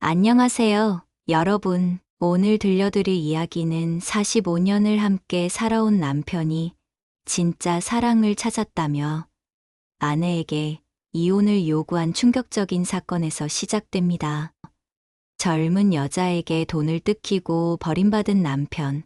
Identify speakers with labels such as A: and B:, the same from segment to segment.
A: 안녕하세요, 여러분. 오늘 들려드릴 이야기는 45년을 함께 살아온 남편이 진짜 사랑을 찾았다며 아내에게 이혼을 요구한 충격적인 사건에서 시작됩니다. 젊은 여자에게 돈을 뜯기고 버림받은 남편,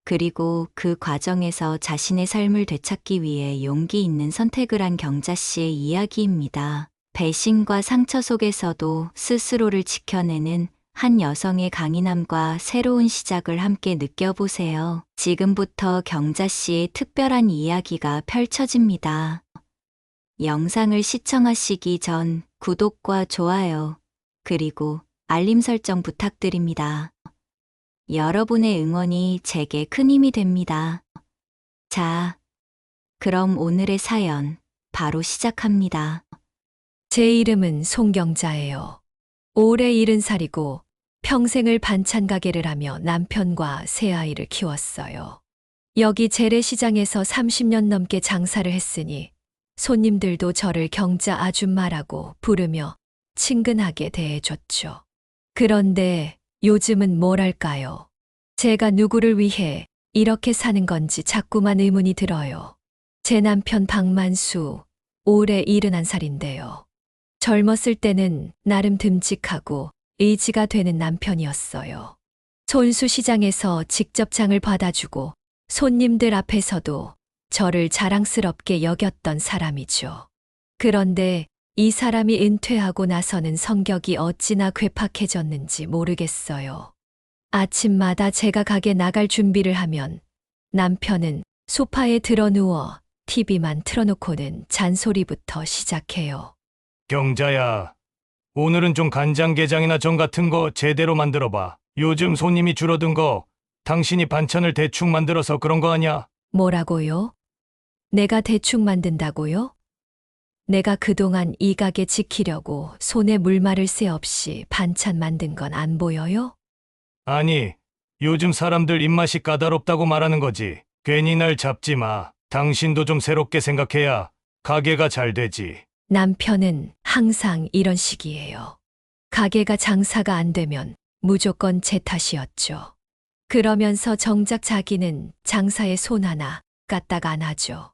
A: 그리고 그 과정에서 자신의 삶을 되찾기 위해 용기 있는 선택을 한 경자 씨의 이야기입니다. 배신과 상처 속에서도 스스로를 지켜내는 한 여성의 강인함과 새로운 시작을 함께 느껴보세요. 지금부터 경자 씨의 특별한 이야기가 펼쳐집니다. 영상을 시청하시기 전 구독과 좋아요, 그리고 알림 설정 부탁드립니다. 여러분의 응원이 제게 큰 힘이 됩니다. 자, 그럼 오늘의 사연 바로 시작합니다.
B: 제 이름은 송경자예요. 올해 70살이고 평생을 반찬 가게를 하며 남편과 세 아이를 키웠어요. 여기 재래시장에서 30년 넘게 장사를 했으니 손님들도 저를 경자 아줌마라고 부르며 친근하게 대해줬죠. 그런데 요즘은 뭐랄까요? 제가 누구를 위해 이렇게 사는 건지 자꾸만 의문이 들어요. 제 남편 박만수, 올해 71살인데요. 젊었을 때는 나름 듬직하고 의지가 되는 남편이었어요. 손수시장에서 직접 장을 받아주고 손님들 앞에서도 저를 자랑스럽게 여겼던 사람이죠. 그런데 이 사람이 은퇴하고 나서는 성격이 어찌나 괴팍해졌는지 모르겠어요. 아침마다 제가 가게 나갈 준비를 하면 남편은 소파에 드러누워 TV만 틀어놓고는 잔소리부터 시작해요.
C: 경자야, 오늘은 좀 간장게장이나 전 같은 거 제대로 만들어봐. 요즘 손님이 줄어든 거 당신이 반찬을 대충 만들어서 그런 거 아냐?
B: 뭐라고요? 내가 대충 만든다고요? 내가 그동안 이 가게 지키려고 손에 물마를 새 없이 반찬 만든 건 안 보여요?
C: 아니, 요즘 사람들 입맛이 까다롭다고 말하는 거지. 괜히 날 잡지 마. 당신도 좀 새롭게 생각해야 가게가 잘 되지.
B: 남편은 항상 이런 식이에요. 가게가 장사가 안 되면 무조건 제 탓이었죠. 그러면서 정작 자기는 장사에 손 하나 까딱 안 하죠.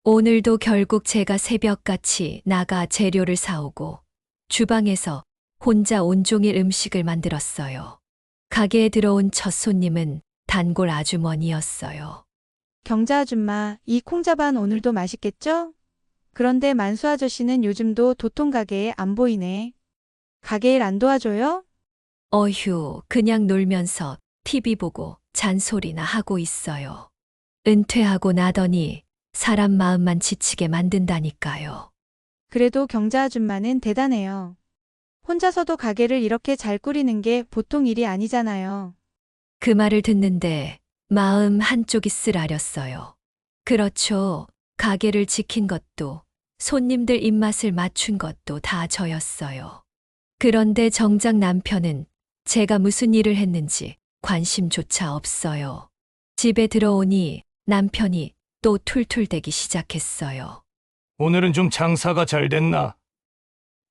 B: 오늘도 결국 제가 새벽같이 나가 재료를 사오고 주방에서 혼자 온종일 음식을 만들었어요. 가게에 들어온 첫 손님은 단골 아주머니였어요.
D: 경자 아줌마, 이 콩자반 오늘도 맛있겠죠? 그런데 만수 아저씨는 요즘도 도통 가게에 안 보이네. 가게 일 안 도와줘요?
B: 어휴, 그냥 놀면서 TV 보고 잔소리나 하고 있어요. 은퇴하고 나더니 사람 마음만 지치게 만든다니까요.
D: 그래도 경자 아줌마는 대단해요. 혼자서도 가게를 이렇게 잘 꾸리는 게 보통 일이 아니잖아요.
B: 그 말을 듣는데 마음 한쪽이 쓰라렸어요. 그렇죠. 가게를 지킨 것도 손님들 입맛을 맞춘 것도 다 저였어요. 그런데 정작 남편은 제가 무슨 일을 했는지 관심조차 없어요. 집에 들어오니 남편이 또 툴툴대기 시작했어요.
C: 오늘은 좀 장사가 잘 됐나?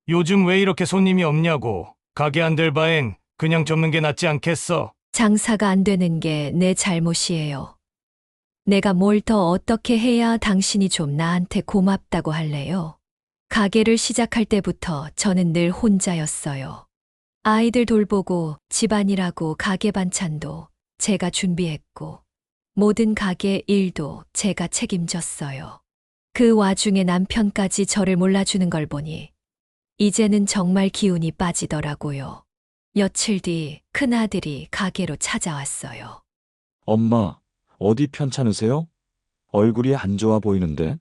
C: 요즘 왜 이렇게 손님이 없냐고. 가게 안 될 바엔 그냥 접는 게 낫지 않겠어?
B: 장사가 안 되는 게 내 잘못이에요. 내가 뭘 더 어떻게 해야 당신이 좀 나한테 고맙다고 할래요? 가게를 시작할 때부터 저는 늘 혼자였어요. 아이들 돌보고 집안일하고 가게 반찬도 제가 준비했고 모든 가게 일도 제가 책임졌어요. 그 와중에 남편까지 저를 몰라주는 걸 보니 이제는 정말 기운이 빠지더라고요. 며칠 뒤 큰아들이 가게로 찾아왔어요.
E: 엄마, 어디 편찮으세요? 얼굴이 안 좋아 보이는데?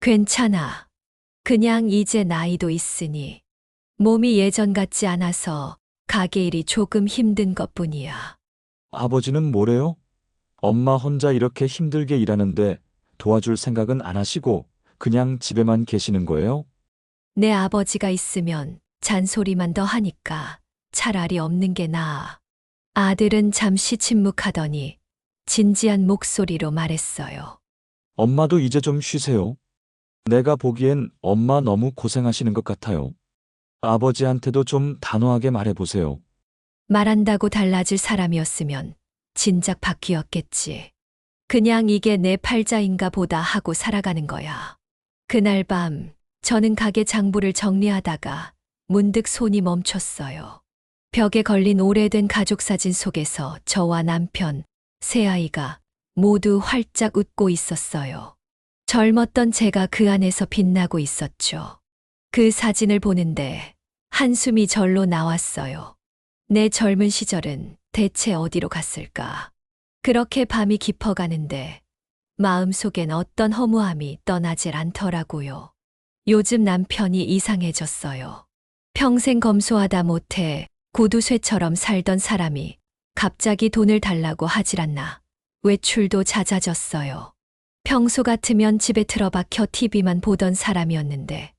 B: 괜찮아. 그냥 이제 나이도 있으니 몸이 예전 같지 않아서 가게 일이 조금 힘든 것뿐이야.
E: 아버지는 뭐래요? 엄마 혼자 이렇게 힘들게 일하는데 도와줄 생각은 안 하시고 그냥 집에만 계시는 거예요?
B: 내 아버지가 있으면 잔소리만 더 하니까 차라리 없는 게 나아. 아들은 잠시 침묵하더니 진지한 목소리로 말했어요.
E: 엄마도 이제 좀 쉬세요. 내가 보기엔 엄마 너무 고생하시는 것 같아요. 아버지한테도 좀 단호하게 말해보세요.
B: 말한다고 달라질 사람이었으면 진작 바뀌었겠지. 그냥 이게 내 팔자인가 보다 하고 살아가는 거야. 그날 밤 저는 가게 장부를 정리하다가 문득 손이 멈췄어요. 벽에 걸린 오래된 가족 사진 속에서 저와 남편, 새아이가 모두 활짝 웃고 있었어요. 젊었던 제가 그 안에서 빛나고 있었죠. 그 사진을 보는데 한숨이 절로 나왔어요. 내 젊은 시절은 대체 어디로 갔을까? 그렇게 밤이 깊어가는데 마음속엔 어떤 허무함이 떠나질 않더라고요. 요즘 남편이 이상해졌어요. 평생 검소하다 못해 구두쇠처럼 살던 사람이 갑자기 돈을 달라고 하질 않나. 외출도 잦아졌어요. 평소 같으면 집에 틀어박혀 TV만 보던 사람이었는데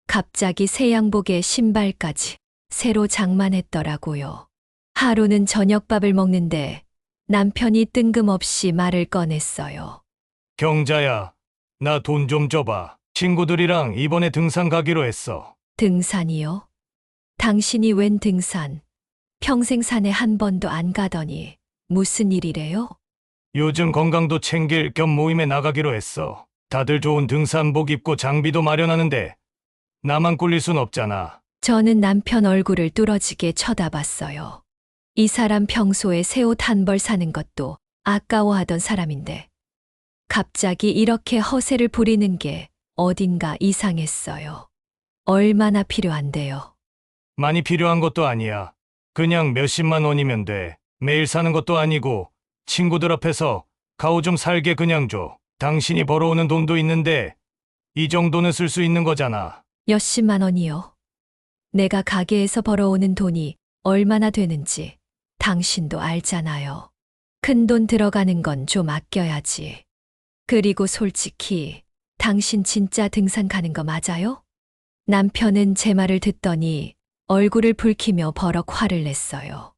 B: 갑자기 새 양복에 신발까지 새로 장만했더라고요. 하루는 저녁밥을 먹는데 남편이 뜬금없이 말을 꺼냈어요.
C: 경자야, 나 돈 좀 줘봐. 친구들이랑 이번에 등산 가기로 했어.
B: 등산이요? 당신이 웬 등산? 평생 산에 한 번도 안 가더니 무슨 일이래요?
C: 요즘 건강도 챙길 겸 모임에 나가기로 했어. 다들 좋은 등산복 입고 장비도 마련하는데 나만 꿀릴 순 없잖아.
B: 저는 남편 얼굴을 뚫어지게 쳐다봤어요. 이 사람 평소에 새 옷 한 벌 사는 것도 아까워하던 사람인데 갑자기 이렇게 허세를 부리는 게 어딘가 이상했어요. 얼마나 필요한데요?
C: 많이 필요한 것도 아니야. 그냥 몇십만 원이면 돼. 매일 사는 것도 아니고 친구들 앞에서 가오 좀 살게 그냥 줘. 당신이 벌어오는 돈도 있는데 이 정도는 쓸 수 있는 거잖아.
B: 몇십만 원이요? 내가 가게에서 벌어오는 돈이 얼마나 되는지 당신도 알잖아요. 큰 돈 들어가는 건 좀 아껴야지. 그리고 솔직히 당신 진짜 등산 가는 거 맞아요? 남편은 제 말을 듣더니 얼굴을 붉히며 버럭 화를 냈어요.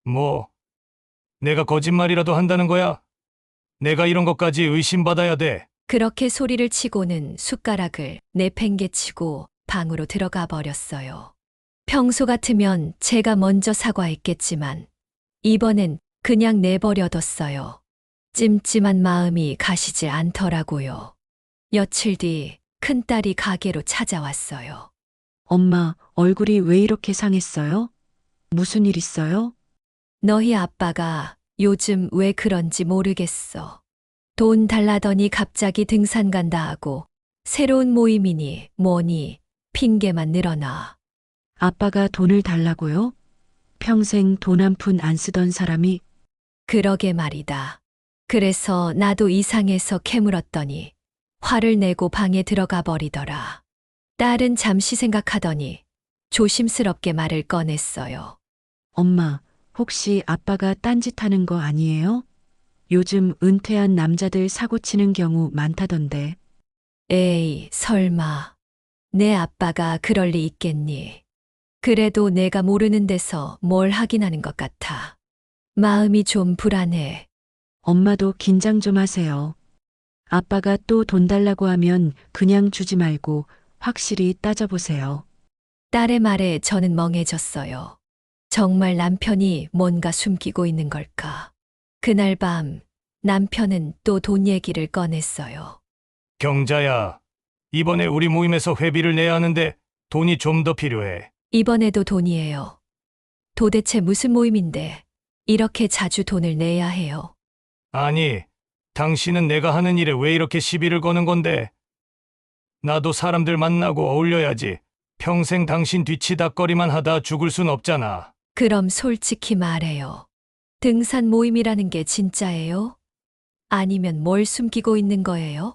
C: 뭐, 내가 거짓말이라도 한다는 거야? 내가 이런 것까지 의심받아야 돼.
B: 그렇게 소리를 치고는 숟가락을 내팽개치고 방으로 들어가 버렸어요. 평소 같으면 제가 먼저 사과했겠지만 이번엔 그냥 내버려뒀어요. 찜찜한 마음이 가시질 않더라고요. 며칠 뒤 큰딸이 가게로 찾아왔어요.
F: 엄마, 얼굴이 왜 이렇게 상했어요? 무슨 일 있어요?
B: 너희 아빠가 요즘 왜 그런지 모르겠어. 돈 달라더니 갑자기 등산 간다 하고 새로운 모임이니 뭐니 핑계만 늘어나.
F: 아빠가 돈을 달라고요? 평생 돈 한 푼 안 쓰던 사람이
B: 그러게 말이다. 그래서 나도 이상해서 캐물었더니 화를 내고 방에 들어가 버리더라. 딸은 잠시 생각하더니 조심스럽게 말을 꺼냈어요.
F: 엄마, 혹시 아빠가 딴짓하는 거 아니에요? 요즘 은퇴한 남자들 사고 치는 경우 많다던데.
B: 에이, 설마. 내 아빠가 그럴 리 있겠니? 그래도 내가 모르는 데서 뭘 하긴 하는 것 같아. 마음이 좀 불안해.
F: 엄마도 긴장 좀 하세요. 아빠가 또 돈 달라고 하면 그냥 주지 말고 확실히 따져보세요.
B: 딸의 말에 저는 멍해졌어요. 정말 남편이 뭔가 숨기고 있는 걸까? 그날 밤 남편은 또 돈 얘기를 꺼냈어요.
C: 경자야, 이번에 우리 모임에서 회비를 내야 하는데 돈이 좀 더 필요해.
B: 이번에도 돈이에요. 도대체 무슨 모임인데 이렇게 자주 돈을 내야 해요?
C: 아니, 당신은 내가 하는 일에 왜 이렇게 시비를 거는 건데? 나도 사람들 만나고 어울려야지. 평생 당신 뒤치다꺼리만 하다 죽을 순 없잖아.
B: 그럼 솔직히 말해요. 등산 모임이라는 게 진짜예요? 아니면 뭘 숨기고 있는 거예요?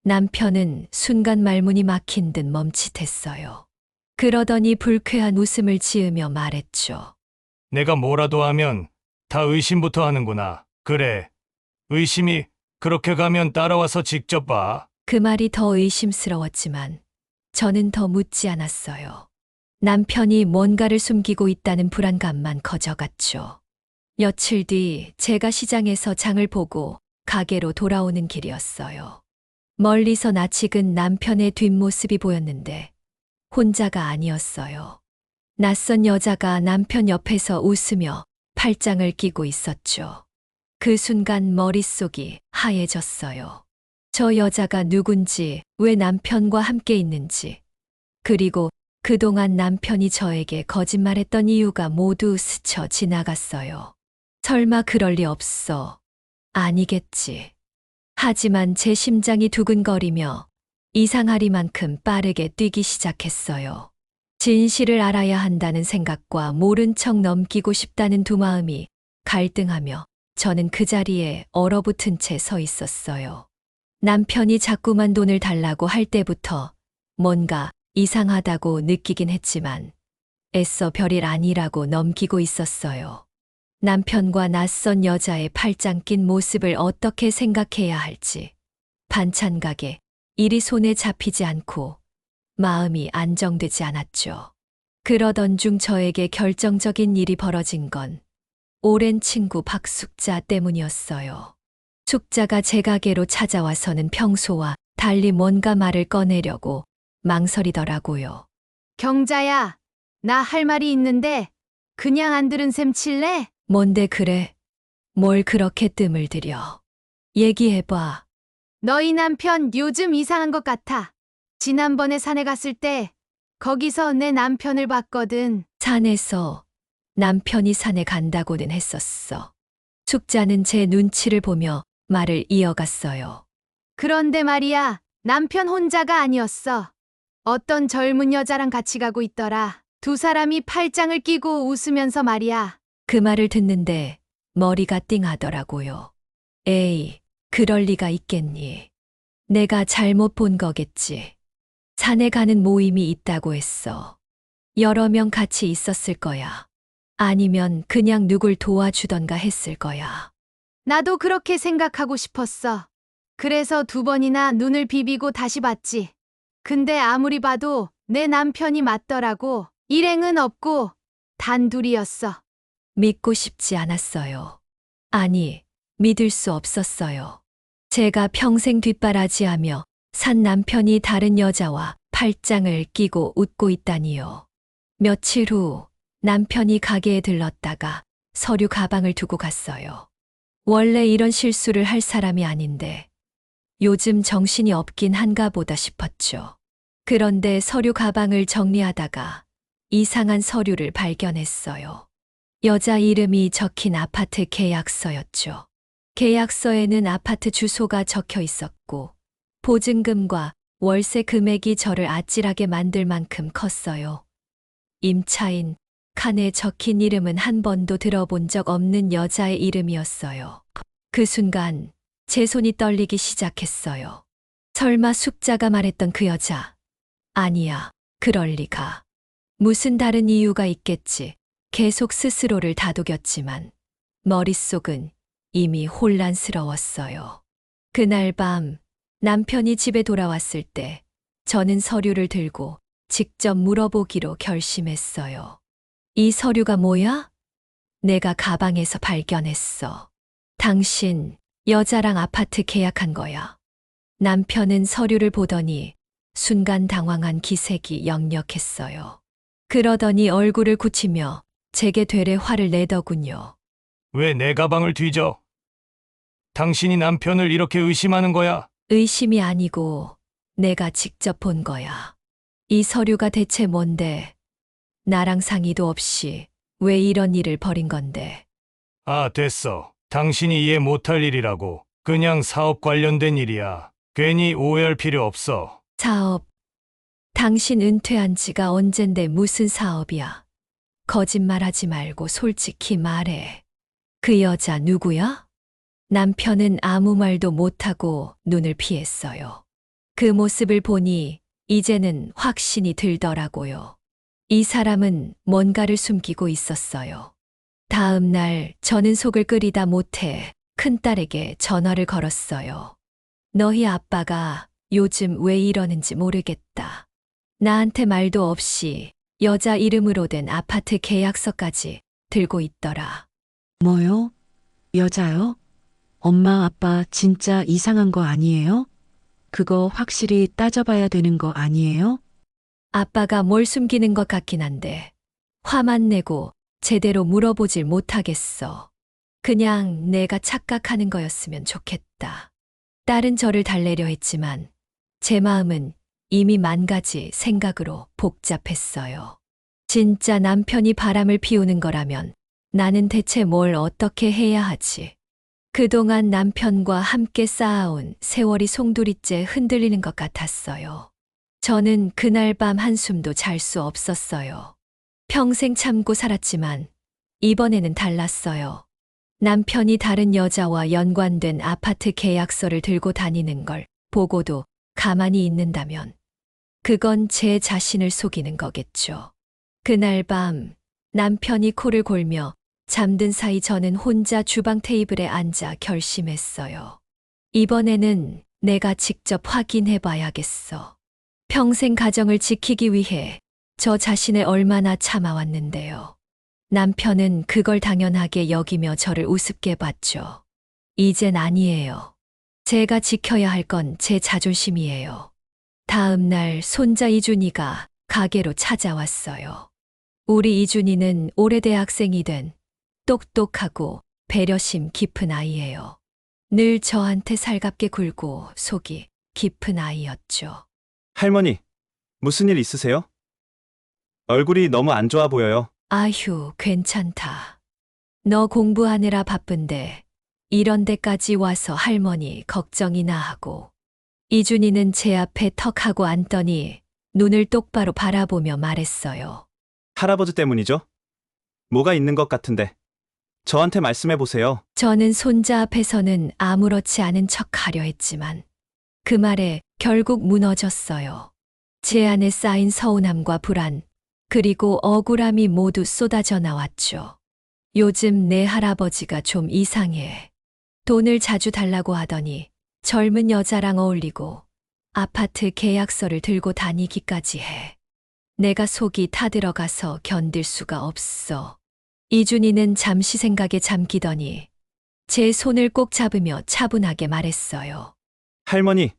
B: 남편은 순간 말문이 막힌 듯 멈칫했어요. 그러더니 불쾌한 웃음을 지으며 말했죠.
C: 내가 뭐라도 하면 다 의심부터 하는구나. 그래, 의심이 그렇게 가면 따라와서 직접 봐.
B: 그 말이 더 의심스러웠지만 저는 더 묻지 않았어요. 남편이 뭔가를 숨기고 있다는 불안감만 커져갔죠. 며칠 뒤 제가 시장에서 장을 보고 가게로 돌아오는 길이었어요. 멀리서 낯익은 남편의 뒷모습이 보였는데 혼자가 아니었어요. 낯선 여자가 남편 옆에서 웃으며 팔짱을 끼고 있었죠. 그 순간 머릿속이 하얘졌어요. 저 여자가 누군지, 왜 남편과 함께 있는지, 그리고 그동안 남편이 저에게 거짓말했던 이유가 모두 스쳐 지나갔어요. 설마 그럴 리 없어. 아니겠지. 하지만 제 심장이 두근거리며 이상하리만큼 빠르게 뛰기 시작했어요. 진실을 알아야 한다는 생각과 모른 척 넘기고 싶다는 두 마음이 갈등하며 저는 그 자리에 얼어붙은 채 서 있었어요. 남편이 자꾸만 돈을 달라고 할 때부터 뭔가 이상하다고 느끼긴 했지만 애써 별일 아니라고 넘기고 있었어요. 남편과 낯선 여자의 팔짱 낀 모습을 어떻게 생각해야 할지, 반찬 가게 일이 손에 잡히지 않고 마음이 안정되지 않았죠. 그러던 중 저에게 결정적인 일이 벌어진 건 오랜 친구 박숙자 때문이었어요. 숙자가 제 가게로 찾아와서는 평소와 달리 뭔가 말을 꺼내려고 망설이더라고요.
G: 경자야, 나 할 말이 있는데 그냥 안 들은 셈 칠래?
B: 뭔데 그래? 뭘 그렇게 뜸을 들여? 얘기해봐.
G: 너희 남편 요즘 이상한 것 같아. 지난번에 산에 갔을 때 거기서 내 남편을 봤거든.
B: 산에서 남편이 산에 간다고는 했었어. 숙자는 제 눈치를 보며 말을 이어갔어요.
G: 그런데 말이야, 남편 혼자가 아니었어. 어떤 젊은 여자랑 같이 가고 있더라. 두 사람이 팔짱을 끼고 웃으면서 말이야.
B: 그 말을 듣는데 머리가 띵하더라고요. 에이, 그럴 리가 있겠니? 내가 잘못 본 거겠지. 산에 가는 모임이 있다고 했어. 여러 명 같이 있었을 거야. 아니면 그냥 누굴 도와주던가 했을 거야.
G: 나도 그렇게 생각하고 싶었어. 그래서 두 번이나 눈을 비비고 다시 봤지. 근데 아무리 봐도 내 남편이 맞더라고. 일행은 없고 단둘이었어.
B: 믿고 싶지 않았어요. 아니, 믿을 수 없었어요. 제가 평생 뒷바라지하며 산 남편이 다른 여자와 팔짱을 끼고 웃고 있다니요. 며칠 후 남편이 가게에 들렀다가 서류 가방을 두고 갔어요. 원래 이런 실수를 할 사람이 아닌데 요즘 정신이 없긴 한가 보다 싶었죠. 그런데 서류 가방을 정리하다가 이상한 서류를 발견했어요. 여자 이름이 적힌 아파트 계약서였죠. 계약서에는 아파트 주소가 적혀 있었고 보증금과 월세 금액이 저를 아찔하게 만들 만큼 컸어요. 임차인 칸에 적힌 이름은 한 번도 들어본 적 없는 여자의 이름이었어요. 그 순간 제 손이 떨리기 시작했어요. 설마 숙자가 말했던 그 여자? 아니야, 그럴 리가. 무슨 다른 이유가 있겠지. 계속 스스로를 다독였지만 머릿속은 이미 혼란스러웠어요. 그날 밤 남편이 집에 돌아왔을 때 저는 서류를 들고 직접 물어보기로 결심했어요. 이 서류가 뭐야? 내가 가방에서 발견했어. 당신 여자랑 아파트 계약한 거야. 남편은 서류를 보더니 순간 당황한 기색이 역력했어요. 그러더니 얼굴을 굳히며 제게 되레 화를 내더군요.
C: 왜 내 가방을 뒤져? 당신이 남편을 이렇게 의심하는 거야?
B: 의심이 아니고 내가 직접 본 거야. 이 서류가 대체 뭔데? 나랑 상의도 없이 왜 이런 일을 벌인 건데?
C: 아, 됐어. 당신이 이해 못할 일이라고. 그냥 사업 관련된 일이야. 괜히 오해할 필요 없어.
B: 사업. 당신 은퇴한 지가 언젠데 무슨 사업이야? 거짓말하지 말고 솔직히 말해. 그 여자 누구야? 남편은 아무 말도 못하고 눈을 피했어요. 그 모습을 보니 이제는 확신이 들더라고요. 이 사람은 뭔가를 숨기고 있었어요. 다음 날 저는 속을 끓이다 못해 큰딸에게 전화를 걸었어요. 너희 아빠가 요즘 왜 이러는지 모르겠다. 나한테 말도 없이 여자 이름으로 된 아파트 계약서까지 들고 있더라.
F: 뭐요? 여자요? 엄마, 아빠 진짜 이상한 거 아니에요? 그거 확실히 따져봐야 되는 거 아니에요?
B: 아빠가 뭘 숨기는 것 같긴 한데 화만 내고 제대로 물어보질 못하겠어. 그냥 내가 착각하는 거였으면 좋겠다. 딸은 저를 달래려 했지만 제 마음은 이미 만 가지 생각으로 복잡했어요. 진짜 남편이 바람을 피우는 거라면 나는 대체 뭘 어떻게 해야 하지? 그동안 남편과 함께 쌓아온 세월이 송두리째 흔들리는 것 같았어요. 저는 그날 밤 한숨도 잘 수 없었어요. 평생 참고 살았지만 이번에는 달랐어요. 남편이 다른 여자와 연관된 아파트 계약서를 들고 다니는 걸 보고도 가만히 있는다면 그건 제 자신을 속이는 거겠죠. 그날 밤 남편이 코를 골며 잠든 사이 저는 혼자 주방 테이블에 앉아 결심했어요. 이번에는 내가 직접 확인해 봐야겠어. 평생 가정을 지키기 위해 저 자신을 얼마나 참아왔는데요. 남편은 그걸 당연하게 여기며 저를 우습게 봤죠. 이젠 아니에요. 제가 지켜야 할 건 제 자존심이에요. 다음 날 손자 이준이가 가게로 찾아왔어요. 우리 이준이는 올해 대학생이 된 똑똑하고 배려심 깊은 아이예요. 늘 저한테 살갑게 굴고 속이 깊은 아이였죠.
H: 할머니, 무슨 일 있으세요? 얼굴이 너무 안 좋아 보여요.
B: 아휴, 괜찮다. 너 공부하느라 바쁜데 이런 데까지 와서 할머니 걱정이나 하고. 이준이는 제 앞에 턱 하고 앉더니 눈을 똑바로 바라보며 말했어요.
H: 할아버지 때문이죠? 뭐가 있는 것 같은데. 저한테 말씀해 보세요.
B: 저는 손자 앞에서는 아무렇지 않은 척 하려 했지만 그 말에 결국 무너졌어요. 제 안에 쌓인 서운함과 불안, 그리고 억울함이 모두 쏟아져 나왔죠. 요즘 내 할아버지가 좀 이상해. 돈을 자주 달라고 하더니 젊은 여자랑 어울리고 아파트 계약서를 들고 다니기까지 해. 내가 속이 타들어가서 견딜 수가 없어. 이준이는 잠시 생각에 잠기더니 제 손을 꼭 잡으며 차분하게 말했어요.
H: 할머니,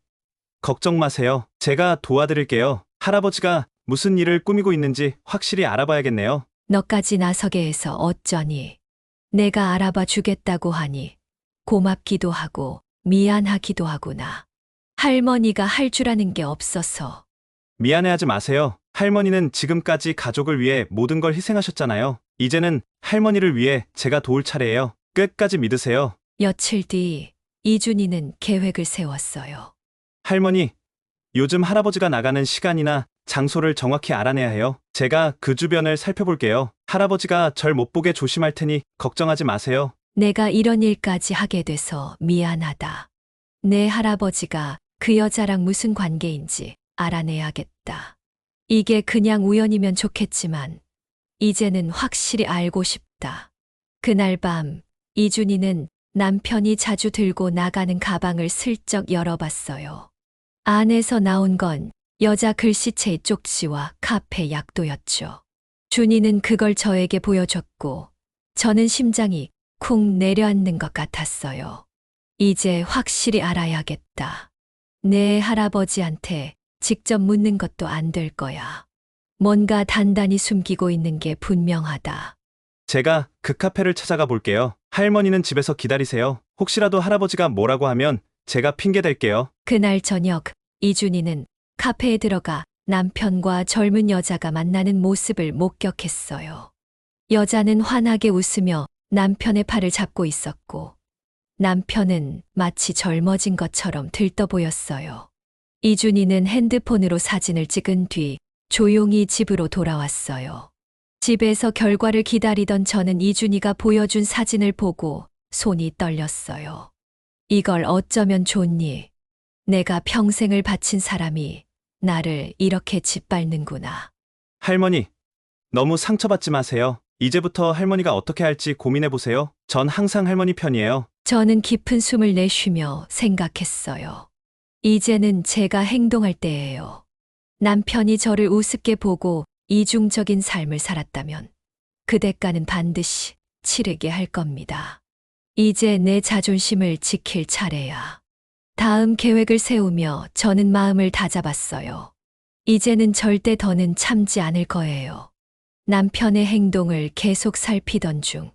H: 걱정 마세요. 제가 도와드릴게요. 할아버지가 무슨 일을 꾸미고 있는지 확실히 알아봐야겠네요.
B: 너까지 나서게 해서 어쩌니. 내가 알아봐 주겠다고 하니 고맙기도 하고 미안하기도 하구나. 할머니가 할 줄 아는 게 없어서.
H: 미안해하지 마세요. 할머니는 지금까지 가족을 위해 모든 걸 희생하셨잖아요. 이제는 할머니를 위해 제가 도울 차례예요. 끝까지 믿으세요.
B: 며칠 뒤 이준이는 계획을 세웠어요.
H: 할머니, 요즘 할아버지가 나가는 시간이나 장소를 정확히 알아내야 해요. 제가 그 주변을 살펴볼게요. 할아버지가 절 못 보게 조심할 테니 걱정하지 마세요.
B: 내가 이런 일까지 하게 돼서 미안하다. 내 할아버지가 그 여자랑 무슨 관계인지 알아내야겠다. 이게 그냥 우연이면 좋겠지만 이제는 확실히 알고 싶다. 그날 밤 이준이는 남편이 자주 들고 나가는 가방을 슬쩍 열어봤어요. 안에서 나온 건 여자 글씨체의 쪽지와 카페 약도였죠. 준이는 그걸 저에게 보여줬고 저는 심장이 쿵 내려앉는 것 같았어요. 이제 확실히 알아야겠다. 내 할아버지한테 직접 묻는 것도 안 될 거야. 뭔가 단단히 숨기고 있는 게 분명하다.
H: 제가 그 카페를 찾아가 볼게요. 할머니는 집에서 기다리세요. 혹시라도 할아버지가 뭐라고 하면 제가 핑계 댈게요.
B: 그날 저녁 이준이는 카페에 들어가 남편과 젊은 여자가 만나는 모습을 목격했어요. 여자는 환하게 웃으며 남편의 팔을 잡고 있었고 남편은 마치 젊어진 것처럼 들떠 보였어요. 이준이는 핸드폰으로 사진을 찍은 뒤 조용히 집으로 돌아왔어요. 집에서 결과를 기다리던 저는 이준이가 보여준 사진을 보고 손이 떨렸어요. 이걸 어쩌면 좋니? 내가 평생을 바친 사람이 나를 이렇게 짓밟는구나.
H: 할머니, 너무 상처받지 마세요. 이제부터 할머니가 어떻게 할지 고민해 보세요. 전 항상 할머니 편이에요.
B: 저는 깊은 숨을 내쉬며 생각했어요. 이제는 제가 행동할 때예요. 남편이 저를 우습게 보고 이중적인 삶을 살았다면 그 대가는 반드시 치르게 할 겁니다. 이제 내 자존심을 지킬 차례야. 다음 계획을 세우며 저는 마음을 다잡았어요. 이제는 절대 더는 참지 않을 거예요. 남편의 행동을 계속 살피던 중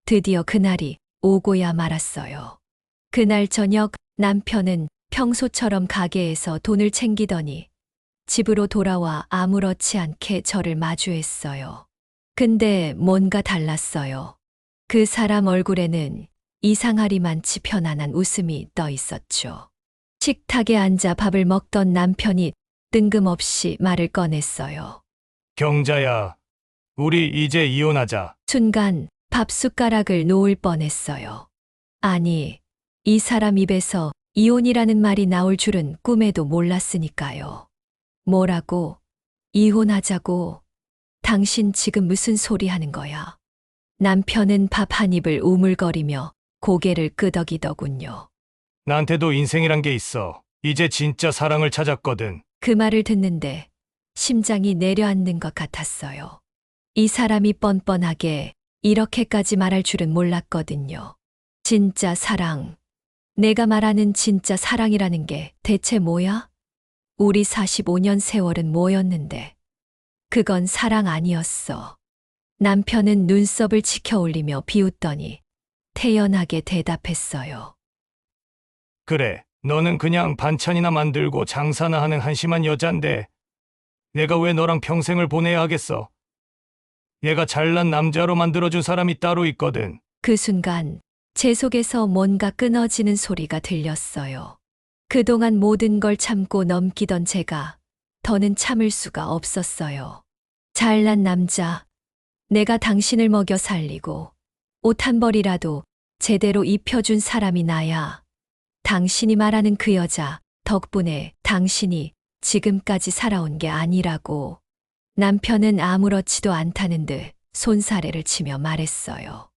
B: 드디어 그날이 오고야 말았어요. 그날 저녁 남편은 평소처럼 가게에서 돈을 챙기더니 집으로 돌아와 아무렇지 않게 저를 마주했어요. 근데 뭔가 달랐어요. 그 사람 얼굴에는 이상하리만치 편안한 웃음이 떠 있었죠. 식탁에 앉아 밥을 먹던 남편이 뜬금없이 말을 꺼냈어요.
C: 경자야, 우리 이제 이혼하자.
B: 순간 밥숟가락을 놓을 뻔했어요. 아니, 이 사람 입에서 이혼이라는 말이 나올 줄은 꿈에도 몰랐으니까요. 뭐라고? 이혼하자고? 당신 지금 무슨 소리 하는 거야? 남편은 밥 한 입을 우물거리며 고개를 끄덕이더군요.
C: 나한테도 인생이란 게 있어. 이제 진짜 사랑을 찾았거든.
B: 그 말을 듣는데 심장이 내려앉는 것 같았어요. 이 사람이 뻔뻔하게 이렇게까지 말할 줄은 몰랐거든요. 진짜 사랑. 내가 말하는 진짜 사랑이라는 게 대체 뭐야? 우리 45년 세월은 뭐였는데? 그건 사랑 아니었어. 남편은 눈썹을 치켜 올리며 비웃더니 태연하게 대답했어요.
C: 그래, 너는 그냥 반찬이나 만들고 장사나 하는 한심한 여잔데 내가 왜 너랑 평생을 보내야 하겠어? 얘가 잘난 남자로 만들어준 사람이 따로 있거든.
B: 그 순간 제 속에서 뭔가 끊어지는 소리가 들렸어요. 그동안 모든 걸 참고 넘기던 제가 더는 참을 수가 없었어요. 잘난 남자, 내가 당신을 먹여 살리고 옷 한 벌이라도 제대로 입혀준 사람이 나야. 당신이 말하는 그 여자 덕분에 당신이 지금까지 살아온 게 아니라고. 남편은 아무렇지도 않다는 듯 손사래를 치며 말했어요.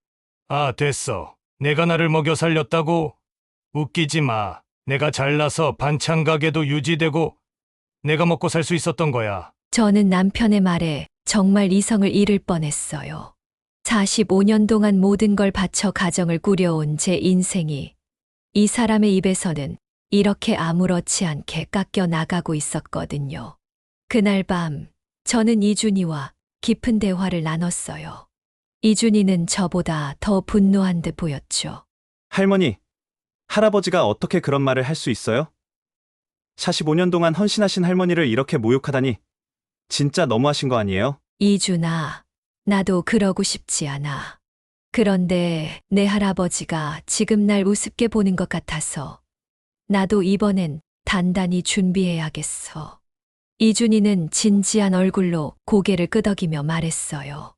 C: 아, 됐어. 내가 나를 먹여 살렸다고? 웃기지 마. 내가 잘나서 반찬 가게도 유지되고 내가 먹고 살 수 있었던 거야.
B: 저는 남편의 말에 정말 이성을 잃을 뻔했어요. 45년 동안 모든 걸 바쳐 가정을 꾸려온 제 인생이 이 사람의 입에서는 이렇게 아무렇지 않게 깎여 나가고 있었거든요. 그날 밤 저는 이준이와 깊은 대화를 나눴어요. 이준이는 저보다 더 분노한 듯 보였죠.
H: 할머니, 할아버지가 어떻게 그런 말을 할 수 있어요? 45년 동안 헌신하신 할머니를 이렇게 모욕하다니 진짜 너무하신 거 아니에요?
B: 이준아, 나도 그러고 싶지 않아. 그런데 내 할아버지가 지금 날 우습게 보는 것 같아서 나도 이번엔 단단히 준비해야겠어. 이준이는 진지한 얼굴로 고개를 끄덕이며 말했어요.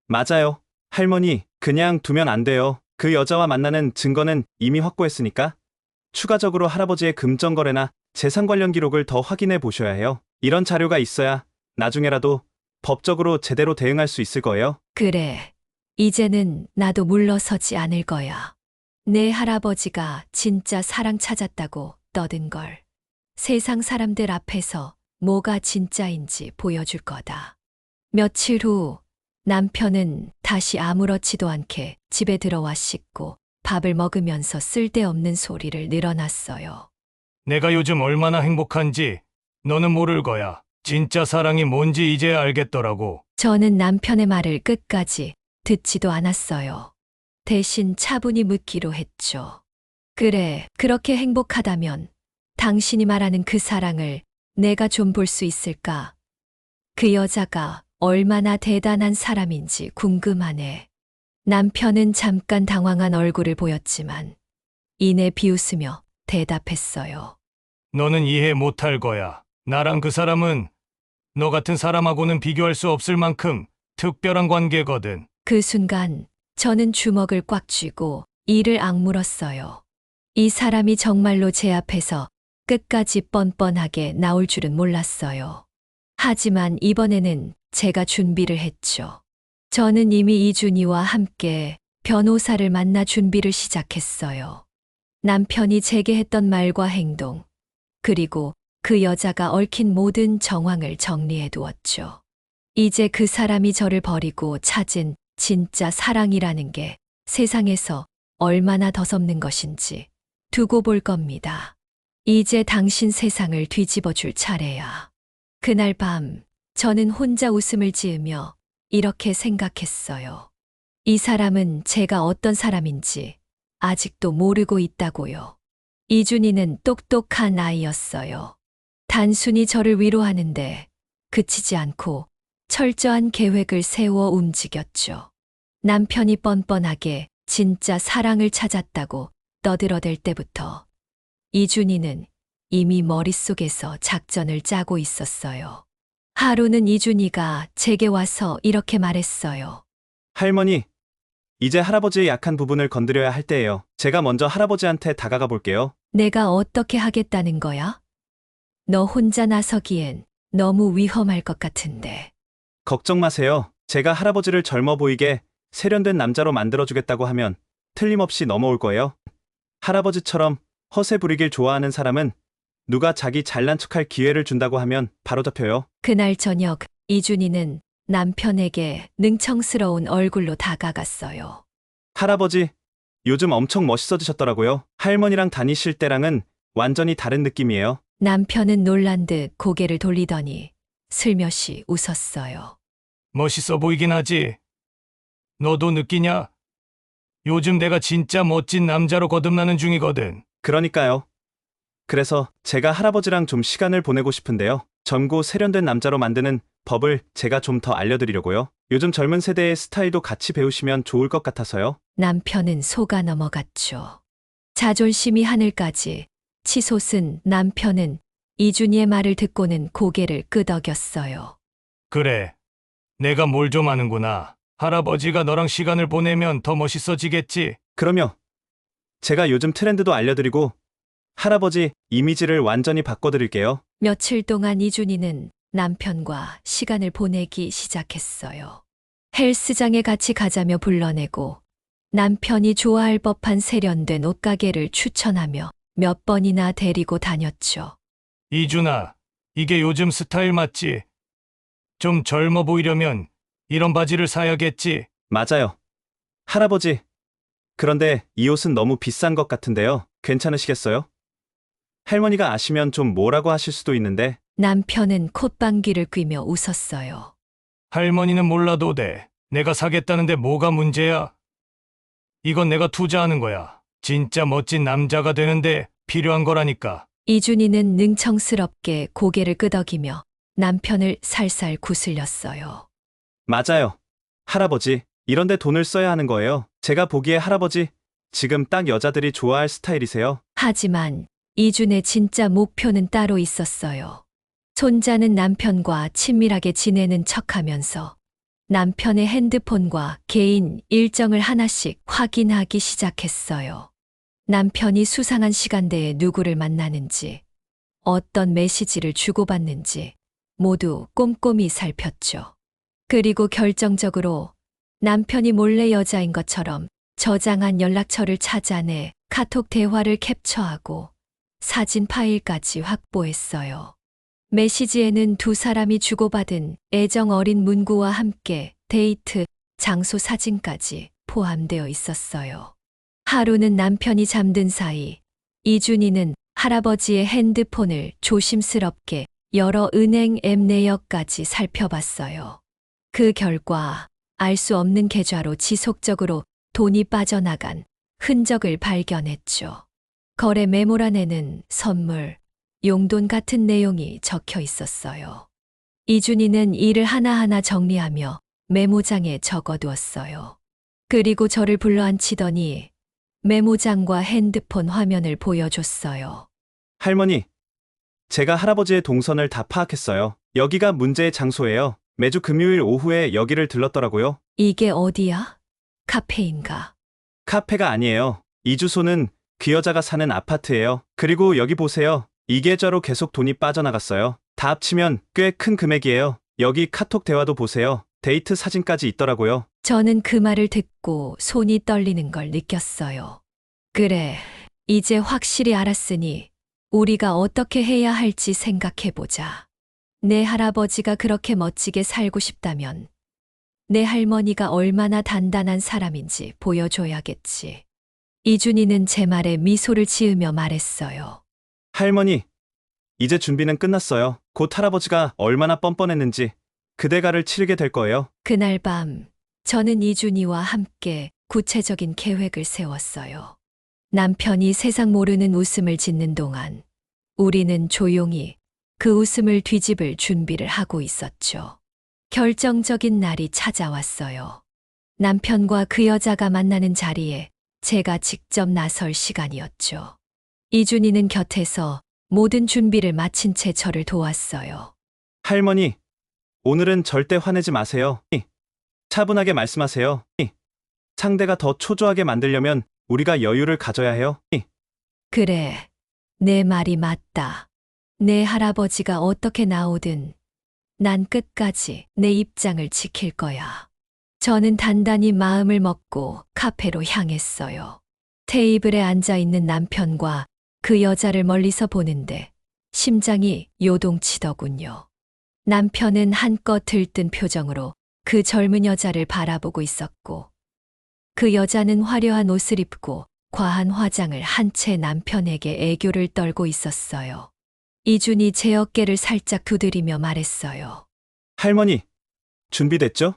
H: 맞아요. 할머니, 그냥 두면 안 돼요. 그 여자와 만나는 증거는 이미 확보했으니까. 추가적으로 할아버지의 금전거래나 재산 관련 기록을 더 확인해 보셔야 해요. 이런 자료가 있어야 나중에라도 법적으로 제대로 대응할 수 있을 거예요.
B: 그래, 이제는 나도 물러서지 않을 거야. 내 할아버지가 진짜 사랑 찾았다고 떠든 걸 세상 사람들 앞에서 뭐가 진짜인지 보여줄 거다. 며칠 후 남편은 다시 아무렇지도 않게 집에 들어와 씻고 밥을 먹으면서 쓸데없는 소리를 늘어놨어요.
C: 내가 요즘 얼마나 행복한지 너는 모를 거야. 진짜 사랑이 뭔지 이제야 알겠더라고.
B: 저는 남편의 말을 끝까지 듣지도 않았어요. 대신 차분히 묻기로 했죠. 그래, 그렇게 행복하다면 당신이 말하는 그 사랑을 내가 좀 볼 수 있을까? 그 여자가 얼마나 대단한 사람인지 궁금하네. 남편은 잠깐 당황한 얼굴을 보였지만 이내 비웃으며 대답했어요.
C: 너는 이해 못할 거야. 나랑 그 사람은 너 같은 사람하고는 비교할 수 없을 만큼 특별한 관계거든.
B: 그 순간 저는 주먹을 꽉 쥐고 이를 악물었어요. 이 사람이 정말로 제 앞에서 끝까지 뻔뻔하게 나올 줄은 몰랐어요. 하지만 이번에는 제가 준비를 했죠. 저는 이미 이준이와 함께 변호사를 만나 준비를 시작했어요. 남편이 제게 했던 말과 행동, 그리고 그 여자가 얽힌 모든 정황을 정리해 두었죠. 이제 그 사람이 저를 버리고 찾은 진짜 사랑이라는 게 세상에서 얼마나 더섭는 것인지 두고 볼 겁니다. 이제 당신 세상을 뒤집어 줄 차례야. 그날 밤 저는 혼자 웃음을 지으며 이렇게 생각했어요. 이 사람은 제가 어떤 사람인지 아직도 모르고 있다고요. 이준이는 똑똑한 아이였어요. 단순히 저를 위로하는데 그치지 않고 철저한 계획을 세워 움직였죠. 남편이 뻔뻔하게 진짜 사랑을 찾았다고 떠들어댈 때부터 이준이는 이미 머릿속에서 작전을 짜고 있었어요. 하루는 이준이가 제게 와서 이렇게 말했어요.
H: 할머니, 이제 할아버지의 약한 부분을 건드려야 할 때예요. 제가 먼저 할아버지한테 다가가 볼게요.
B: 내가 어떻게 하겠다는 거야? 너 혼자 나서기엔 너무 위험할 것 같은데.
H: 걱정 마세요. 제가 할아버지를 젊어 보이게 세련된 남자로 만들어주겠다고 하면 틀림없이 넘어올 거예요. 할아버지처럼 허세 부리길 좋아하는 사람은 누가 자기 잘난 척할 기회를 준다고 하면 바로 잡혀요.
B: 그날 저녁 이준이는 남편에게 능청스러운 얼굴로 다가갔어요.
H: 할아버지, 요즘 엄청 멋있어지셨더라고요. 할머니랑 다니실 때랑은 완전히 다른 느낌이에요.
B: 남편은 놀란 듯 고개를 돌리더니 슬며시 웃었어요.
C: 멋있어 보이긴 하지. 너도 느끼냐? 요즘 내가 진짜 멋진 남자로 거듭나는 중이거든.
H: 그러니까요. 그래서 제가 할아버지랑 좀 시간을 보내고 싶은데요. 젊고 세련된 남자로 만드는 법을 제가 좀 더 알려드리려고요. 요즘 젊은 세대의 스타일도 같이 배우시면 좋을 것 같아서요.
B: 남편은 속아 넘어갔죠. 자존심이 하늘까지 치솟은 남편은 이준이의 말을 듣고는 고개를 끄덕였어요.
C: 그래. 내가 뭘 좀 아는구나. 할아버지가 너랑 시간을 보내면 더 멋있어지겠지.
H: 그럼요. 제가 요즘 트렌드도 알려드리고 할아버지 이미지를 완전히 바꿔드릴게요.
B: 며칠 동안 이준이는 남편과 시간을 보내기 시작했어요. 헬스장에 같이 가자며 불러내고 남편이 좋아할 법한 세련된 옷가게를 추천하며 몇 번이나 데리고 다녔죠.
C: 이준아, 이게 요즘 스타일 맞지? 좀 젊어 보이려면 이런 바지를 사야겠지.
H: 맞아요. 할아버지. 그런데 이 옷은 너무 비싼 것 같은데요. 괜찮으시겠어요? 할머니가 아시면 좀 뭐라고 하실 수도 있는데.
B: 남편은 콧방귀를 뀌며 웃었어요.
C: 할머니는 몰라도 돼. 내가 사겠다는데 뭐가 문제야? 이건 내가 투자하는 거야. 진짜 멋진 남자가 되는데 필요한 거라니까.
B: 이준이는 능청스럽게 고개를 끄덕이며 남편을 살살 구슬렸어요.
H: 맞아요. 할아버지, 이런데 돈을 써야 하는 거예요. 제가 보기에 할아버지, 지금 딱 여자들이 좋아할 스타일이세요.
B: 하지만 이준의 진짜 목표는 따로 있었어요. 손자는 남편과 친밀하게 지내는 척하면서 남편의 핸드폰과 개인 일정을 하나씩 확인하기 시작했어요. 남편이 수상한 시간대에 누구를 만나는지, 어떤 메시지를 주고받는지 모두 꼼꼼히 살폈죠. 그리고 결정적으로 남편이 몰래 여자인 것처럼 저장한 연락처를 찾아내 카톡 대화를 캡처하고 사진 파일까지 확보했어요. 메시지에는 두 사람이 주고받은 애정 어린 문구와 함께 데이트 장소 사진까지 포함되어 있었어요. 하루는 남편이 잠든 사이 이준이는 할아버지의 핸드폰을 조심스럽게 여러 은행 앱 내역까지 살펴봤어요. 그 결과 알 수 없는 계좌로 지속적으로 돈이 빠져나간 흔적을 발견했죠. 거래 메모란에는 선물, 용돈 같은 내용이 적혀 있었어요. 이준이는 이를 하나하나 정리하며 메모장에 적어두었어요. 그리고 저를 불러앉히더니 메모장과 핸드폰 화면을 보여줬어요.
H: 할머니, 제가 할아버지의 동선을 다 파악했어요. 여기가 문제의 장소예요. 매주 금요일 오후에 여기를 들렀더라고요.
B: 이게 어디야? 카페인가?
H: 카페가 아니에요. 이 주소는 그 여자가 사는 아파트예요. 그리고 여기 보세요. 이 계좌로 계속 돈이 빠져나갔어요. 다 합치면 꽤 큰 금액이에요. 여기 카톡 대화도 보세요. 데이트 사진까지 있더라고요.
B: 저는 그 말을 듣고 손이 떨리는 걸 느꼈어요. 그래, 이제 확실히 알았으니 우리가 어떻게 해야 할지 생각해보자. 내 할아버지가 그렇게 멋지게 살고 싶다면 내 할머니가 얼마나 단단한 사람인지 보여줘야겠지. 이준이는 제 말에 미소를 지으며 말했어요.
H: 할머니, 이제 준비는 끝났어요. 곧 할아버지가 얼마나 뻔뻔했는지 그대가를 치르게 될 거예요.
B: 그날 밤 저는 이준이와 함께 구체적인 계획을 세웠어요. 남편이 세상 모르는 웃음을 짓는 동안 우리는 조용히 그 웃음을 뒤집을 준비를 하고 있었죠. 결정적인 날이 찾아왔어요. 남편과 그 여자가 만나는 자리에 제가 직접 나설 시간이었죠. 이준이는 곁에서 모든 준비를 마친 채 저를 도왔어요.
H: 할머니, 오늘은 절대 화내지 마세요. 차분하게 말씀하세요. 상대가 더 초조하게 만들려면 우리가 여유를 가져야 해요.
B: 그래, 내 말이 맞다. 내 할아버지가 어떻게 나오든 난 끝까지 내 입장을 지킬 거야. 저는 단단히 마음을 먹고 카페로 향했어요. 테이블에 앉아 있는 남편과 그 여자를 멀리서 보는데 심장이 요동치더군요. 남편은 한껏 들뜬 표정으로 그 젊은 여자를 바라보고 있었고, 그 여자는 화려한 옷을 입고 과한 화장을 한 채 남편에게 애교를 떨고 있었어요. 이준이 제 어깨를 살짝 두드리며 말했어요.
H: 할머니, 준비됐죠?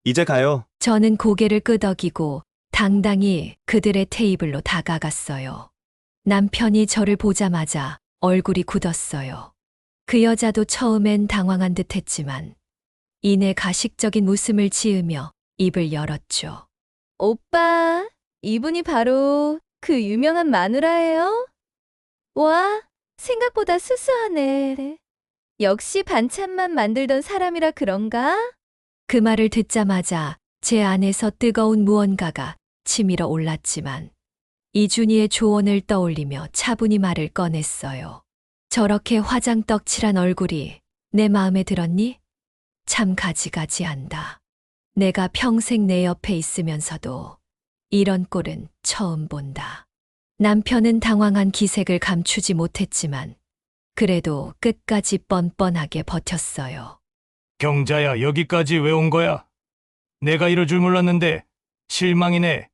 H: 이제 가요.
B: 저는 고개를 끄덕이고 당당히 그들의 테이블로 다가갔어요. 남편이 저를 보자마자 얼굴이 굳었어요. 그 여자도 처음엔 당황한 듯 했지만 이내 가식적인 웃음을 지으며 입을 열었죠. 오빠, 이분이 바로 그 유명한 마누라예요? 와, 생각보다 수수하네. 역시 반찬만 만들던 사람이라 그런가? 그 말을 듣자마자 제 안에서 뜨거운 무언가가 치밀어 올랐지만 이준이의 조언을 떠올리며 차분히 말을 꺼냈어요. 저렇게 화장 떡칠한 얼굴이 내 마음에 들었니? 참 가지가지한다. 내가 평생 내 옆에 있으면서도 이런 꼴은 처음 본다. 남편은 당황한 기색을 감추지 못했지만 그래도 끝까지 뻔뻔하게 버텼어요.
C: 경자야, 여기까지 왜 온 거야? 내가 이럴 줄 몰랐는데 실망이네.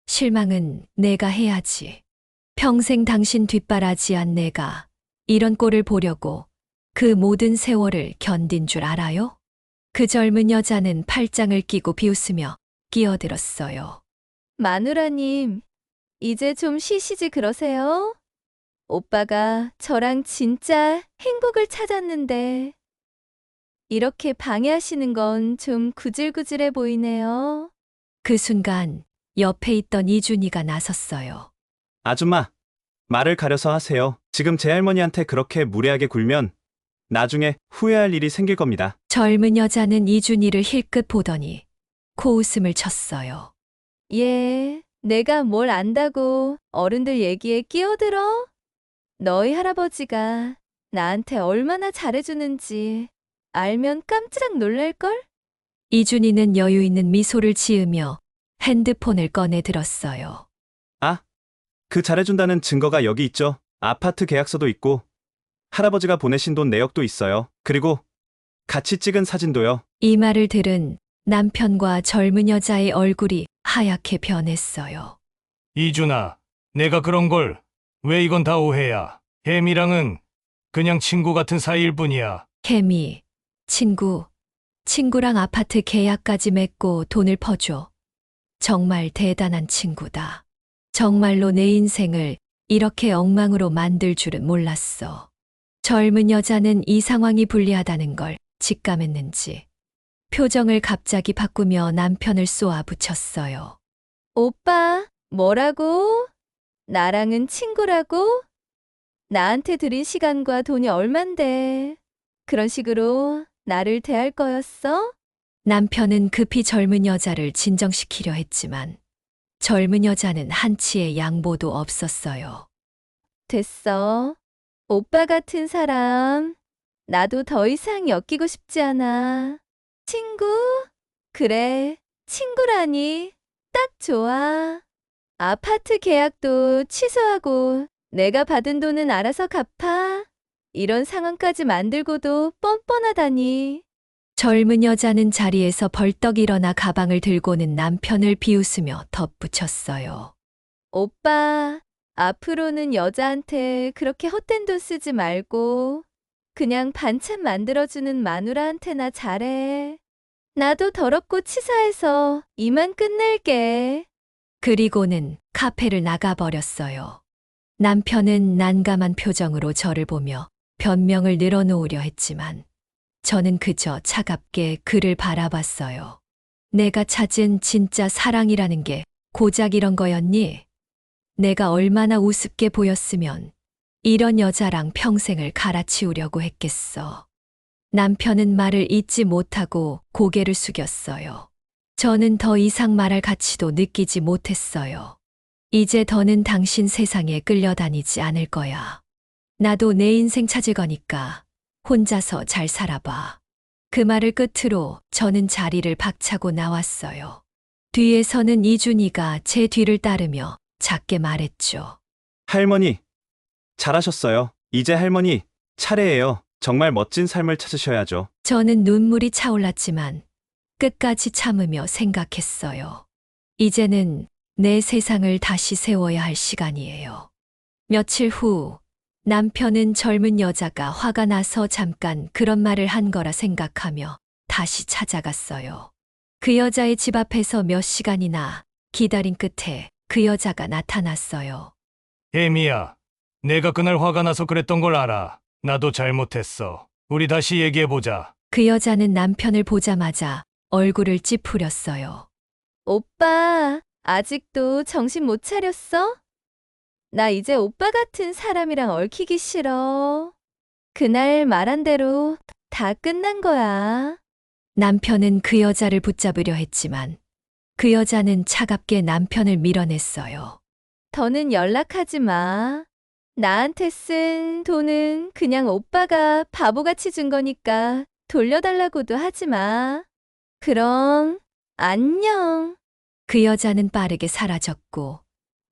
B: 실망은 내가 해야지. 평생 당신 뒷바라지한 내가 이런 꼴을 보려고 그 모든 세월을 견딘 줄 알아요? 그 젊은 여자는 팔짱을 끼고 비웃으며 끼어들었어요. 마누라님, 이제 좀 쉬시지 그러세요? 오빠가 저랑 진짜 행복을 찾았는데 이렇게 방해하시는 건 좀 구질구질해 보이네요. 그 순간 옆에 있던 이준이가 나섰어요.
H: 아줌마, 말을 가려서 하세요. 지금 제 할머니한테 그렇게 무례하게 굴면 나중에 후회할 일이 생길 겁니다.
B: 젊은 여자는 이준이를 힐끗 보더니 코웃음을 쳤어요. 예, 내가 뭘 안다고 어른들 얘기에 끼어들어? 너희 할아버지가 나한테 얼마나 잘해주는지 알면 깜짝 놀랄걸? 이준이는 여유 있는 미소를 지으며 핸드폰을 꺼내 들었어요.
H: 그 잘해준다는 증거가 여기 있죠. 아파트 계약서도 있고 할아버지가 보내신 돈 내역도 있어요. 그리고 같이 찍은 사진도요.
B: 이 말을 들은 남편과 젊은 여자의 얼굴이 하얗게 변했어요.
C: 이준아, 내가 그런 걸 왜 이건 다 오해야. 혜미랑은 그냥 친구 같은 사이일 뿐이야.
B: 케미, 친구랑 아파트 계약까지 맺고 돈을 퍼줘. 정말 대단한 친구다. 정말로 내 인생을 이렇게 엉망으로 만들 줄은 몰랐어. 젊은 여자는 이 상황이 불리하다는 걸 직감했는지 표정을 갑자기 바꾸며 남편을 쏘아붙였어요. 오빠, 뭐라고? 나랑은 친구라고? 나한테 들인 시간과 돈이 얼만데 그런 식으로 나를 대할 거였어? 남편은 급히 젊은 여자를 진정시키려 했지만 젊은 여자는 한치의 양보도 없었어요. 됐어. 오빠 같은 사람 나도 더 이상 엮이고 싶지 않아. 친구? 그래, 친구라니. 딱 좋아. 아파트 계약도 취소하고 내가 받은 돈은 알아서 갚아. 이런 상황까지 만들고도 뻔뻔하다니. 젊은 여자는 자리에서 벌떡 일어나 가방을 들고는 남편을 비웃으며 덧붙였어요. 오빠, 앞으로는 여자한테 그렇게 헛된 돈 쓰지 말고 그냥 반찬 만들어주는 마누라한테나 잘해. 나도 더럽고 치사해서 이만 끝낼게. 그리고는 카페를 나가버렸어요. 남편은 난감한 표정으로 저를 보며 변명을 늘어놓으려 했지만 저는 그저 차갑게 그를 바라봤어요. 내가 찾은 진짜 사랑이라는 게 고작 이런 거였니? 내가 얼마나 우습게 보였으면 이런 여자랑 평생을 갈아치우려고 했겠어. 남편은 말을 잇지 못하고 고개를 숙였어요. 저는 더 이상 말할 가치도 느끼지 못했어요. 이제 더는 당신 세상에 끌려다니지 않을 거야. 나도 내 인생 찾을 거니까 혼자서 잘 살아봐. 그 말을 끝으로 저는 자리를 박차고 나왔어요. 뒤에서는 이준이가 제 뒤를 따르며 작게 말했죠.
H: 할머니, 잘하셨어요. 이제 할머니 차례예요. 정말 멋진 삶을 찾으셔야죠.
B: 저는 눈물이 차올랐지만 끝까지 참으며 생각했어요. 이제는 내 세상을 다시 세워야 할 시간이에요. 며칠 후 남편은 젊은 여자가 화가 나서 잠깐 그런 말을 한 거라 생각하며 다시 찾아갔어요. 그 여자의 집 앞에서 몇 시간이나 기다린 끝에 그 여자가 나타났어요.
C: 혜미야, 내가 그날 화가 나서 그랬던 걸 알아. 나도 잘못했어. 우리 다시 얘기해보자.
B: 그 여자는 남편을 보자마자 얼굴을 찌푸렸어요. 오빠, 아직도 정신 못 차렸어? 나 이제 오빠 같은 사람이랑 얽히기 싫어. 그날 말한 대로 다 끝난 거야. 남편은 그 여자를 붙잡으려 했지만 그 여자는 차갑게 남편을 밀어냈어요. 더는 연락하지 마. 나한테 쓴 돈은 그냥 오빠가 바보같이 준 거니까 돌려달라고도 하지 마. 그럼 안녕. 그 여자는 빠르게 사라졌고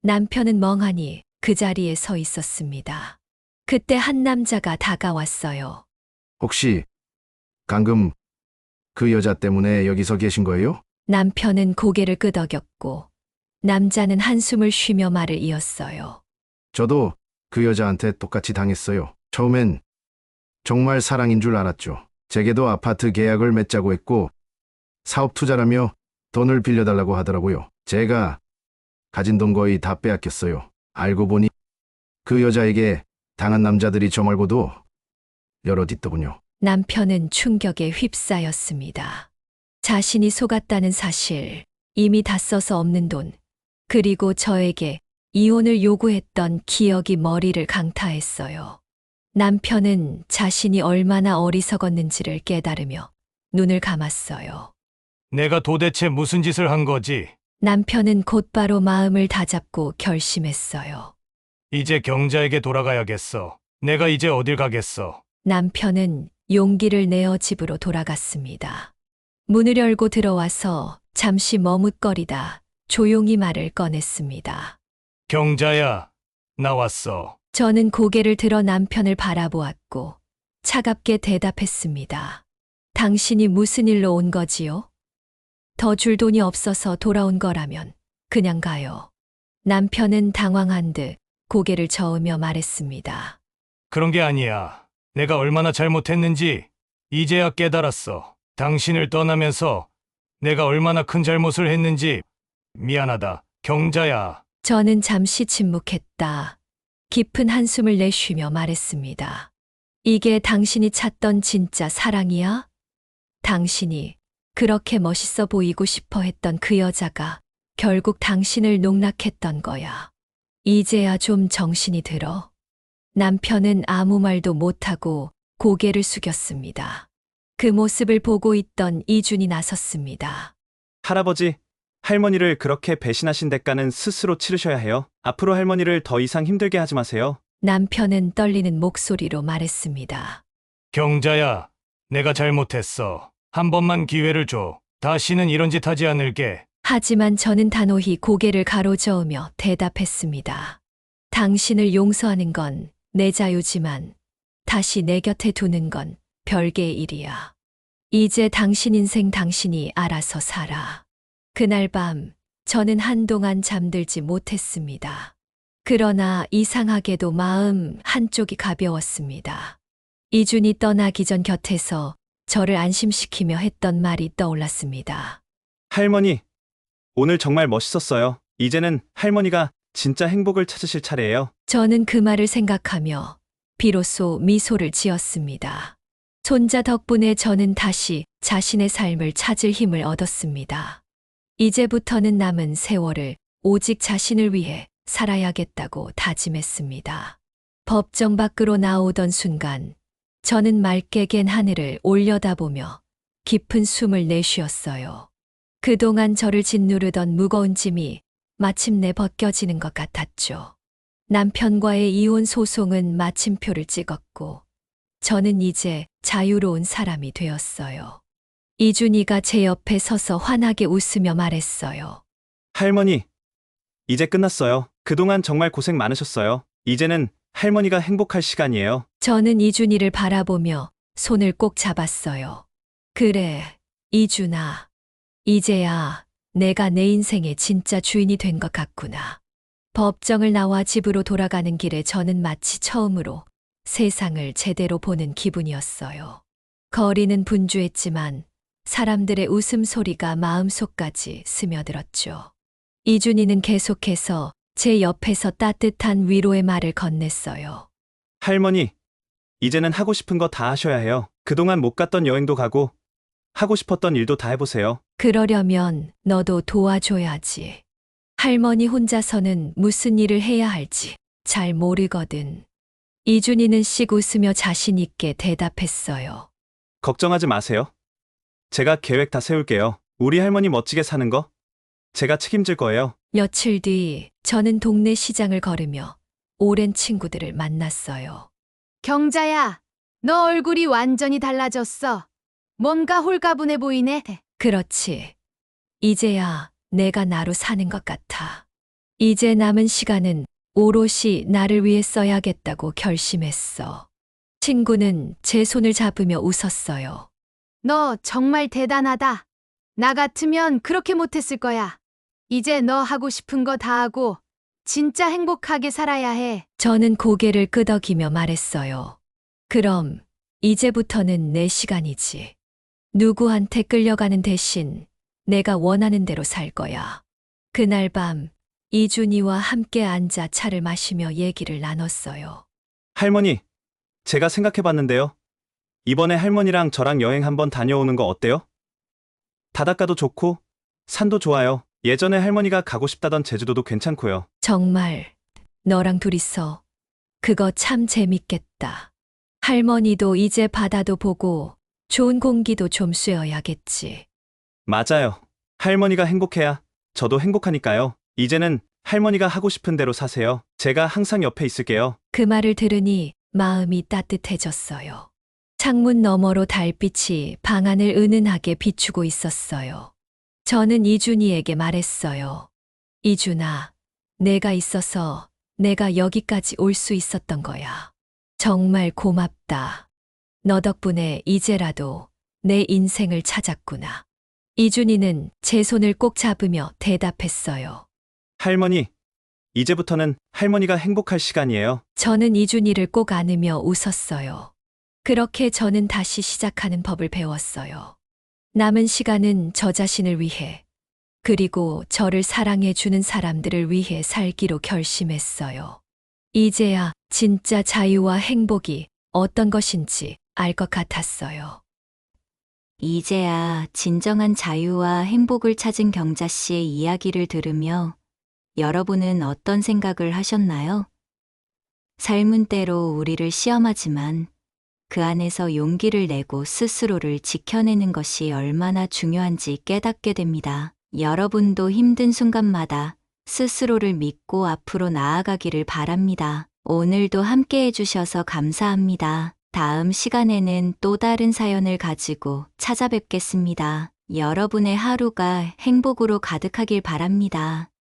B: 남편은 멍하니 그 자리에 서 있었습니다. 그때 한 남자가 다가왔어요.
I: 혹시 방금 그 여자 때문에 여기서 계신 거예요?
B: 남편은 고개를 끄덕였고 남자는 한숨을 쉬며 말을 이었어요.
I: 저도 그 여자한테 똑같이 당했어요. 처음엔 정말 사랑인 줄 알았죠. 제게도 아파트 계약을 맺자고 했고 사업 투자라며 돈을 빌려달라고 하더라고요. 제가 가진 돈 거의 다 빼앗겼어요. 알고 보니 그 여자에게 당한 남자들이 저 말고도 여럿 있더군요.
B: 남편은 충격에 휩싸였습니다. 자신이 속았다는 사실, 이미 다 써서 없는 돈, 그리고 저에게 이혼을 요구했던 기억이 머리를 강타했어요. 남편은 자신이 얼마나 어리석었는지를 깨달으며 눈을 감았어요.
C: 내가 도대체 무슨 짓을 한 거지?
B: 남편은 곧바로 마음을 다잡고 결심했어요.
C: 이제 경자에게 돌아가야겠어. 내가 이제 어딜 가겠어.
B: 남편은 용기를 내어 집으로 돌아갔습니다. 문을 열고 들어와서 잠시 머뭇거리다 조용히 말을 꺼냈습니다.
C: 경자야, 나왔어.
B: 저는 고개를 들어 남편을 바라보았고 차갑게 대답했습니다. 당신이 무슨 일로 온 거지요? 더 줄 돈이 없어서 돌아온 거라면 그냥 가요. 남편은 당황한 듯 고개를 저으며 말했습니다.
C: 그런 게 아니야. 내가 얼마나 잘못했는지 이제야 깨달았어. 당신을 떠나면서 내가 얼마나 큰 잘못을 했는지 미안하다, 경자야.
B: 저는 잠시 침묵했다. 깊은 한숨을 내쉬며 말했습니다. 이게 당신이 찾던 진짜 사랑이야? 당신이 그렇게 멋있어 보이고 싶어 했던 그 여자가 결국 당신을 농락했던 거야. 이제야 좀 정신이 들어. 남편은 아무 말도 못하고 고개를 숙였습니다. 그 모습을 보고 있던 이준이 나섰습니다.
H: 할아버지, 할머니를 그렇게 배신하신 대가는 스스로 치르셔야 해요. 앞으로 할머니를 더 이상 힘들게 하지 마세요.
B: 남편은 떨리는 목소리로 말했습니다.
C: 경자야, 내가 잘못했어. 한 번만 기회를 줘. 다시는 이런 짓 하지 않을게.
B: 하지만 저는 단호히 고개를 가로저으며 대답했습니다. 당신을 용서하는 건 내 자유지만 다시 내 곁에 두는 건 별개의 일이야. 이제 당신 인생 당신이 알아서 살아. 그날 밤 저는 한동안 잠들지 못했습니다. 그러나 이상하게도 마음 한쪽이 가벼웠습니다. 이준이 떠나기 전 곁에서 저를 안심시키며 했던 말이 떠올랐습니다.
H: 할머니, 오늘 정말 멋있었어요. 이제는 할머니가 진짜 행복을 찾으실 차례예요.
B: 저는 그 말을 생각하며 비로소 미소를 지었습니다. 손자 덕분에 저는 다시 자신의 삶을 찾을 힘을 얻었습니다. 이제부터는 남은 세월을 오직 자신을 위해 살아야겠다고 다짐했습니다. 법정 밖으로 나오던 순간 저는 맑게 갠 하늘을 올려다보며 깊은 숨을 내쉬었어요. 그동안 저를 짓누르던 무거운 짐이 마침내 벗겨지는 것 같았죠. 남편과의 이혼 소송은 마침표를 찍었고 저는 이제 자유로운 사람이 되었어요. 이준이가 제 옆에 서서 환하게 웃으며 말했어요.
H: 할머니, 이제 끝났어요. 그동안 정말 고생 많으셨어요. 이제는 할머니가 행복할 시간이에요.
B: 저는 이준이를 바라보며 손을 꼭 잡았어요. 그래, 이준아. 이제야 내가 내 인생의 진짜 주인이 된 것 같구나. 법정을 나와 집으로 돌아가는 길에 저는 마치 처음으로 세상을 제대로 보는 기분이었어요. 거리는 분주했지만 사람들의 웃음소리가 마음속까지 스며들었죠. 이준이는 계속해서 제 옆에서 따뜻한 위로의 말을 건넸어요.
H: 할머니, 이제는 하고 싶은 거 다 하셔야 해요. 그동안 못 갔던 여행도 가고 하고 싶었던 일도 다 해보세요.
B: 그러려면 너도 도와줘야지. 할머니 혼자서는 무슨 일을 해야 할지 잘 모르거든. 이준이는 씩 웃으며 자신 있게 대답했어요.
H: 걱정하지 마세요. 제가 계획 다 세울게요. 우리 할머니 멋지게 사는 거 제가 책임질 거예요.
B: 며칠 뒤 저는 동네 시장을 걸으며 오랜 친구들을 만났어요.
G: 경자야, 너 얼굴이 완전히 달라졌어. 뭔가 홀가분해 보이네.
B: 그렇지. 이제야 내가 나로 사는 것 같아. 이제 남은 시간은 오롯이 나를 위해 써야겠다고 결심했어. 친구는 제 손을 잡으며 웃었어요.
G: 너 정말 대단하다. 나 같으면 그렇게 못했을 거야. 이제 너 하고 싶은 거 다 하고 진짜 행복하게 살아야 해.
B: 저는 고개를 끄덕이며 말했어요. 그럼 이제부터는 내 시간이지. 누구한테 끌려가는 대신 내가 원하는 대로 살 거야. 그날 밤 이준이와 함께 앉아 차를 마시며 얘기를 나눴어요.
H: 할머니, 제가 생각해봤는데요. 이번에 할머니랑 저랑 여행 한번 다녀오는 거 어때요? 바닷가도 좋고 산도 좋아요. 예전에 할머니가 가고 싶다던 제주도도 괜찮고요.
B: 정말 너랑 둘이서 그거 참 재밌겠다. 할머니도 이제 바다도 보고 좋은 공기도 좀 쐬어야겠지.
H: 맞아요. 할머니가 행복해야 저도 행복하니까요. 이제는 할머니가 하고 싶은 대로 사세요. 제가 항상 옆에 있을게요.
B: 그 말을 들으니 마음이 따뜻해졌어요. 창문 너머로 달빛이 방 안을 은은하게 비추고 있었어요. 저는 이준이에게 말했어요. 이준아, 내가 있어서 내가 여기까지 올 수 있었던 거야. 정말 고맙다. 너 덕분에 이제라도 내 인생을 찾았구나. 이준이는 제 손을 꼭 잡으며 대답했어요.
H: 할머니, 이제부터는 할머니가 행복할 시간이에요.
B: 저는 이준이를 꼭 안으며 웃었어요. 그렇게 저는 다시 시작하는 법을 배웠어요. 남은 시간은 저 자신을 위해, 그리고 저를 사랑해주는 사람들을 위해 살기로 결심했어요. 이제야 진짜 자유와 행복이 어떤 것인지 알 것 같았어요.
A: 이제야 진정한 자유와 행복을 찾은 경자 씨의 이야기를 들으며 여러분은 어떤 생각을 하셨나요? 삶은 때로 우리를 시험하지만 그 안에서 용기를 내고 스스로를 지켜내는 것이 얼마나 중요한지 깨닫게 됩니다. 여러분도 힘든 순간마다 스스로를 믿고 앞으로 나아가기를 바랍니다. 오늘도 함께 해주셔서 감사합니다. 다음 시간에는 또 다른 사연을 가지고 찾아뵙겠습니다. 여러분의 하루가 행복으로 가득하길 바랍니다.